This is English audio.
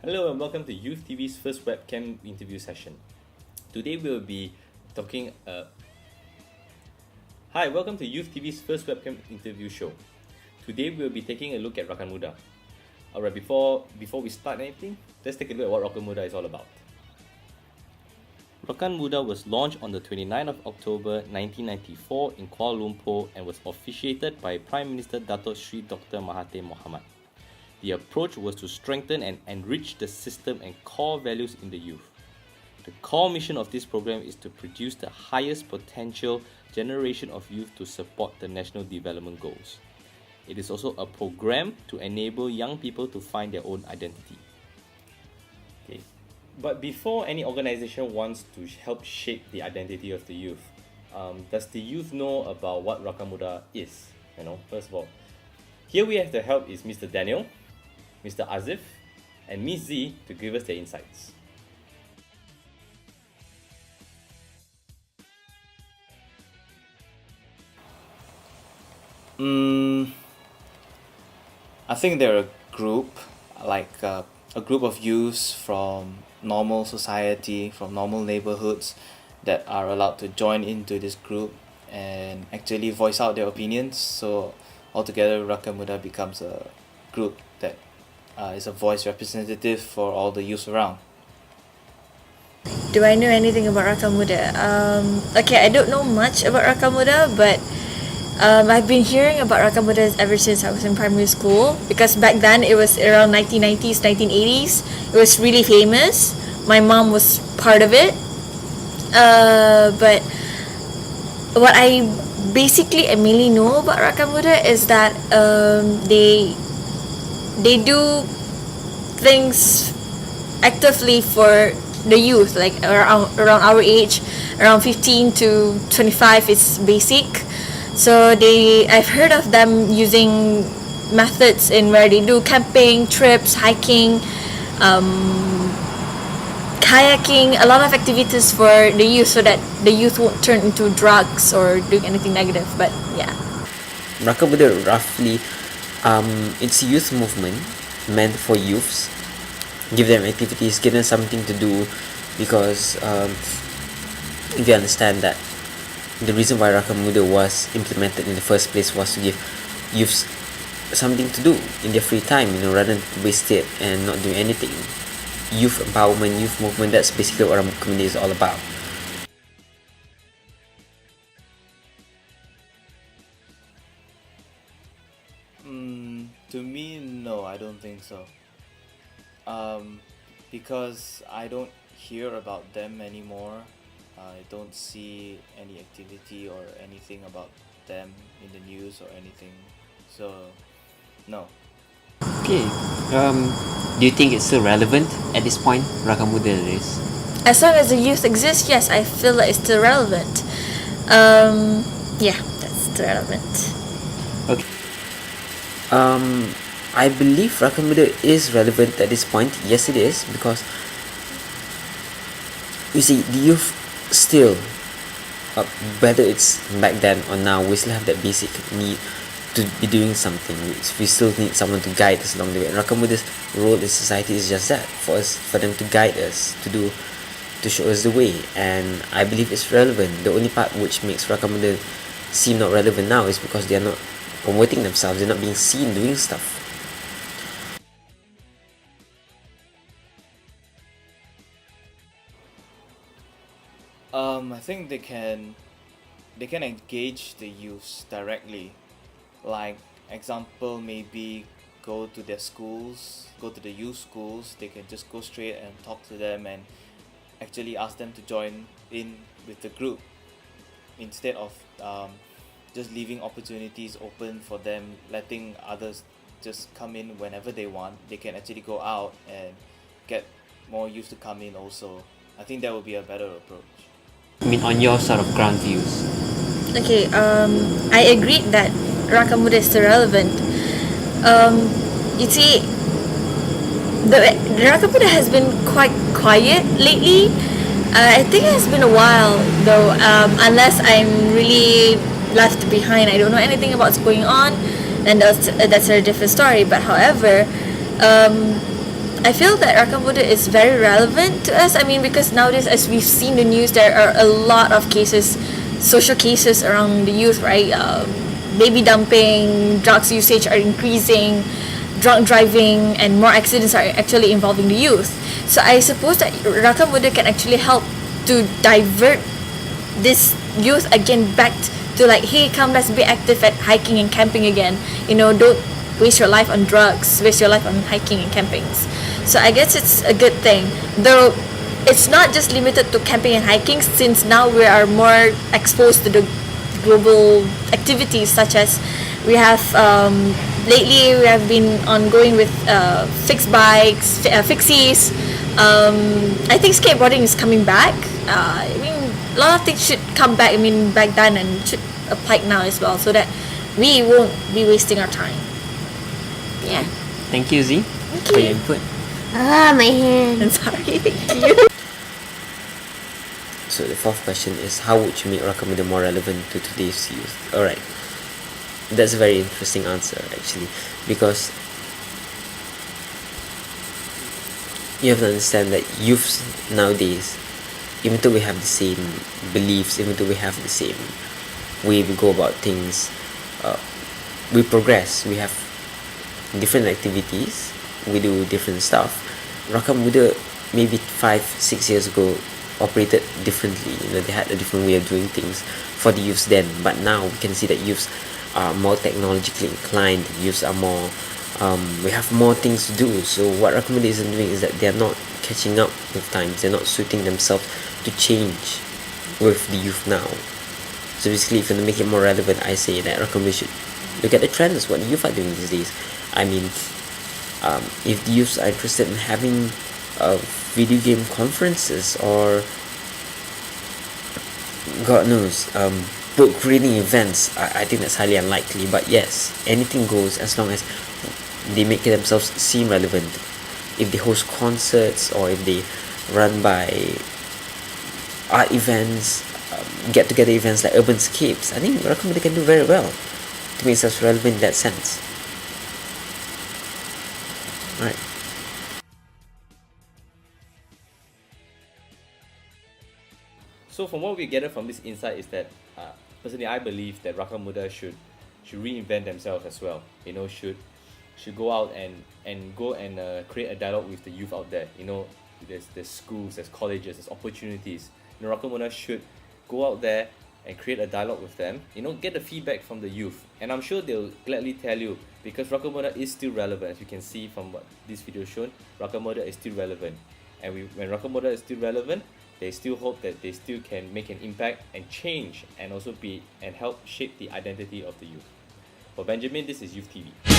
Hello and welcome to Youth TV's first webcam interview session. Today we'll be talking. Hi, welcome to Youth TV's first webcam interview show. Today we'll be taking a look at Rakan Muda. Alright, before we start anything, let's take a look at what Rakan Muda is all about. Rakan Muda was launched on the 29th of October 1994 in Kuala Lumpur and was officiated by Prime Minister Dato Sri Dr. Mahathir Mohamad. The approach was to strengthen and enrich the system and core values in the youth. The core mission of this program is to produce the highest potential generation of youth to support the national development goals. It is also a program to enable young people to find their own identity. Okay. But before any organization wants to help shape the identity of the youth, does the youth know about what Rakan Muda is? First of all, here we have the help is Mr. Daniel, Mr. Azif, and Ms. Z to give us their insights. I think they're a group, like a group of youths from normal society, from normal neighborhoods that are allowed to join into this group and actually voice out their opinions. So altogether, Rakan Muda becomes a group that is a voice representative for all the youth around. Do I know anything about Rakan Muda? Okay, I don't know much about Rakan Muda, but I've been hearing about Rakan Muda ever since I was in primary school, because back then it was around 1990s, 1980s. It was really famous. My mom was part of it. But what I basically and mainly know about Rakan Muda is that they do things actively for the youth, like around our age, around 15 to 25 is basic. So I've heard of them using methods in where they do camping, trips, hiking, kayaking, a lot of activities for the youth so that the youth won't turn into drugs or doing anything negative. But yeah. Rakan Muda roughly, it's a youth movement meant for youths. Give them activities, give them something to do, because if you understand that the reason why Rakan Muda was implemented in the first place was to give youths something to do in their free time, rather than waste it and not do anything. Youth empowerment, youth movement, that's basically what our community is all about. To me, no, I don't think so. Because I don't hear about them anymore. I don't see any activity or anything about them in the news or anything. So, no. Okay. Do you think it's still relevant at this point, Rakan Muda is? As long as the youth exists, yes, I feel like it's still relevant. Yeah, that's still relevant. Okay. I believe Rakan Muda is relevant at this point. Yes, it is, because you see, the youth still, whether it's back then or now, we still have that basic need to be doing something. We still need someone to guide us along the way. And Rakan Muda's role in society is just that, for them to guide us, to show us the way. And I believe it's relevant. The only part which makes Rakan Muda seem not relevant now is because they are not promoting themselves, they're not being seen doing stuff. I think they can engage the youths directly. Like example, maybe go to their schools, go to the youth schools. They can just go straight and talk to them and actually ask them to join in with the group, instead of just leaving opportunities open for them, letting others just come in whenever they want. They can actually go out and get more youth to come in also. I think that would be a better approach. I mean, on your sort of ground views. Okay, I agree that Rakan Muda is still relevant. You see, the Rakan Muda has been quite quiet lately. I think it has been a while though, unless I'm really left behind. I don't know anything about what's going on, and that's a different story. But however, I feel that Rakan Muda is very relevant to us. I mean, because nowadays, as we've seen the news, there are a lot of cases, social cases around the youth, right? Baby dumping, drugs usage are increasing, drunk driving, and more accidents are actually involving the youth. So I suppose that Rakan Muda can actually help to divert this youth again back to like, hey, come, let's be active at hiking and camping again. You know, don't waste your life on drugs, waste your life on hiking and campings. So I guess it's a good thing, though it's not just limited to camping and hiking, since now we are more exposed to the global activities, such as we have lately we have been ongoing with fixed bikes, fixies. I think skateboarding is coming back. I mean, a lot of things should come back. I mean, back then, and should apply now as well, so that we won't be wasting our time. Yeah. Thank you, Z, for your input. My hand. I'm sorry. Thank you. So the fourth question is, how would you make Rakan Muda more relevant to today's youth? Alright, that's a very interesting answer actually, because you have to understand that youths nowadays, even though we have the same beliefs, even though we have the same way we go about things, we progress, we have different activities, we do different stuff. Rakan Muda maybe 5-6 years ago operated differently. You know, they had a different way of doing things for the youths then, but now we can see that youths are more technologically inclined, youths are more we have more things to do. So what Rakan Muda isn't doing is that they are not catching up with times, they're not suiting themselves to change with the youth now. So basically, if you want to make it more relevant, I say that Rakan Muda should look at the trends, what the youth are doing these days. I mean, if the youths are interested in having video game conferences, or God knows, book reading events, I think that's highly unlikely, but yes, anything goes as long as they make themselves seem relevant. If they host concerts, or if they run by art events, get together events like urban scapes, I think Rakan Muda can do very well to make themselves relevant in that sense. Alright. So from what we gathered from this insight is that personally I believe that Rakan Muda should reinvent themselves as well. You know, should go out and go and create a dialogue with the youth out there. You know, there's schools, there's colleges, there's opportunities. You know, Rakan Muda should go out there and create a dialogue with them. You know, get the feedback from the youth, and I'm sure they'll gladly tell you, because Rakan Muda is still relevant. As you can see from what this video shown, Rakan Muda is still relevant, and when Rakan Muda is still relevant, they still hope that they still can make an impact and change, and also help shape the identity of the youth. For Benjamin, this is Youth TV.